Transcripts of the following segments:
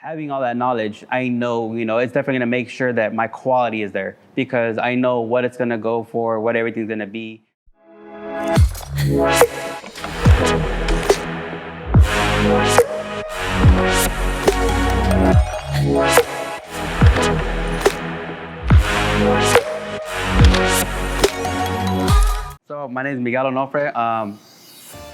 Having all that knowledge, I know, it's definitely gonna make sure that my quality is there because I know what it's gonna go for, what everything's gonna be. So my name is Miguel Onofre.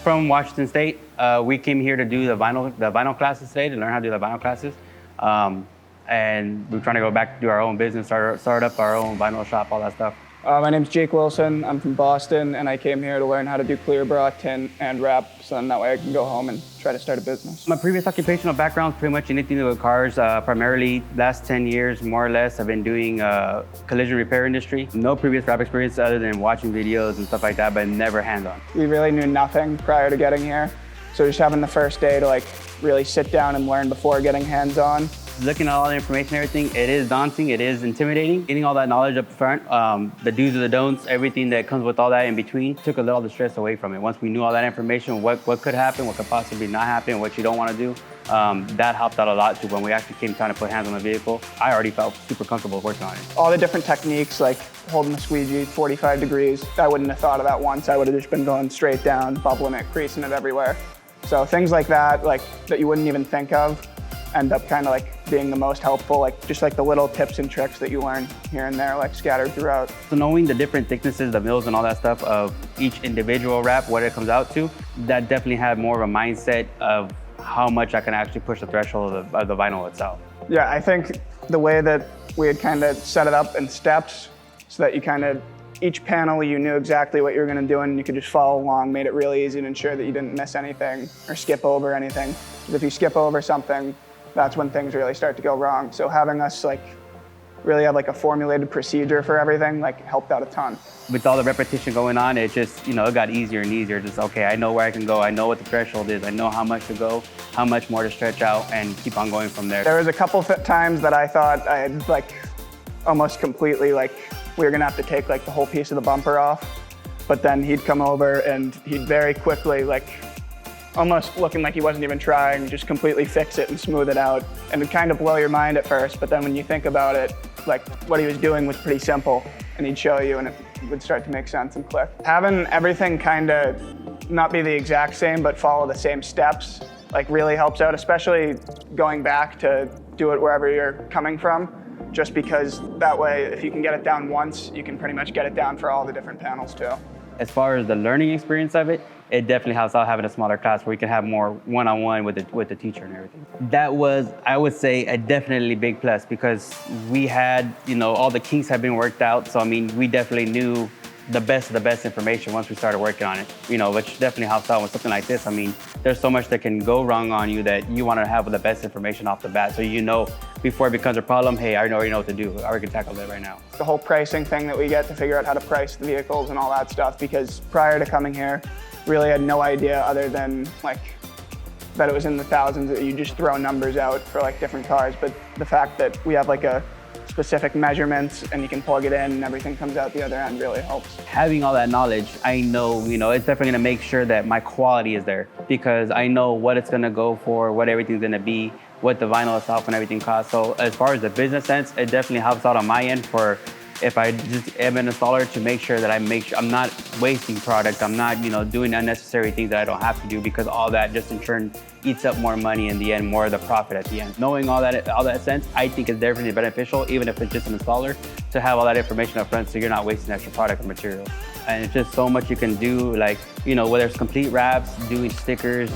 From Washington State. We came here to do the vinyl classes today, to learn how to do the vinyl classes. And we're trying to go back to do our own business, start up our own vinyl shop, all that stuff. My name's Jake Wilson. I'm from Boston, and I came here to learn how to do clear bra, tint, and wrap, so then that way I can go home and try to start a business. My previous occupational background is pretty much anything to do with cars. Primarily, last 10 years, more or less, I've been doing collision repair industry. No previous wrap experience other than watching videos and stuff like that, but never hands-on. We really knew nothing prior to getting here, so just having the first day to really sit down and learn before getting hands-on. Looking at all the information and everything, it is daunting, it is intimidating. Getting all that knowledge up front, the do's and the don'ts, everything that comes with all that in between, took a little of the stress away from it. Once we knew all that information, what could happen, what could possibly not happen, what you don't want to do, that helped out a lot too. When we actually came time to put hands on the vehicle, I already felt super comfortable working on it. All the different techniques, like holding the squeegee 45 degrees, I wouldn't have thought of that once. I would have just been going straight down, bubbling it, creasing it everywhere. So things like that, that you wouldn't even think of, end up kind of being the most helpful, just the little tips and tricks that you learn here and there, scattered throughout. So knowing the different thicknesses, the mills and all that stuff of each individual wrap, what it comes out to, that definitely had more of a mindset of how much I can actually push the threshold of the vinyl itself. Yeah, I think the way that we had kind of set it up in steps so that you each panel you knew exactly what you were going to do and you could just follow along, made it really easy to ensure that you didn't miss anything or skip over anything. Because if you skip over something, that's when things really start to go wrong. So having us really have a formulated procedure for everything helped out a ton. With all the repetition going on, it just, it got easier and easier. Just, okay, I know where I can go. I know what the threshold is. I know how much to go, how much more to stretch out, and keep on going from there. There was a couple times that I thought I had almost completely we were gonna have to take the whole piece of the bumper off. But then he'd come over and he'd very quickly almost looking like he wasn't even trying, just completely fix it and smooth it out. And it'd kind of blow your mind at first, but then when you think about it, what he was doing was pretty simple, and he'd show you and it would start to make sense and click. Having everything kind of not be the exact same, but follow the same steps, really helps out, especially going back to do it wherever you're coming from, just because that way, if you can get it down once, you can pretty much get it down for all the different panels too. As far as the learning experience of it, it definitely helps out having a smaller class where you can have more one-on-one with the teacher and everything. That was, I would say, a definitely big plus because we had, all the kinks had been worked out. So, we definitely knew the best of the best information once we started working on it, which definitely helps out with something like this. There's so much that can go wrong on you that you want to have the best information off the bat. So before it becomes a problem, hey, I already know what to do. I already can tackle that right now. The whole pricing thing that we get to figure out how to price the vehicles and all that stuff, because prior to coming here, really had no idea other than that it was in the thousands, that you just throw numbers out for different cars. But the fact that we have a specific measurements and you can plug it in and everything comes out the other end really helps. Having all that knowledge, I know, it's definitely gonna make sure that my quality is there because I know what it's gonna go for, what everything's gonna be, what the vinyl itself and everything costs. So as far as the business sense, it definitely helps out on my end for if I just am an installer to make sure that I'm not wasting product. I'm not, doing unnecessary things that I don't have to do because all that just in turn eats up more money in the end, more of the profit at the end. Knowing all that sense, I think is definitely beneficial, even if it's just an installer, to have all that information up front so you're not wasting extra product or material. And it's just so much you can do, whether it's complete wraps, doing stickers,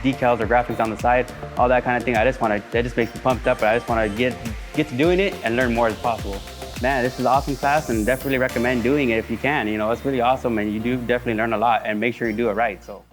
decals or graphics on the side, all that kind of thing. That just makes me pumped up, but I just want to get to doing it and learn more as possible. Man, this is an awesome class and definitely recommend doing it if you can. It's really awesome and you do definitely learn a lot and make sure you do it right. So.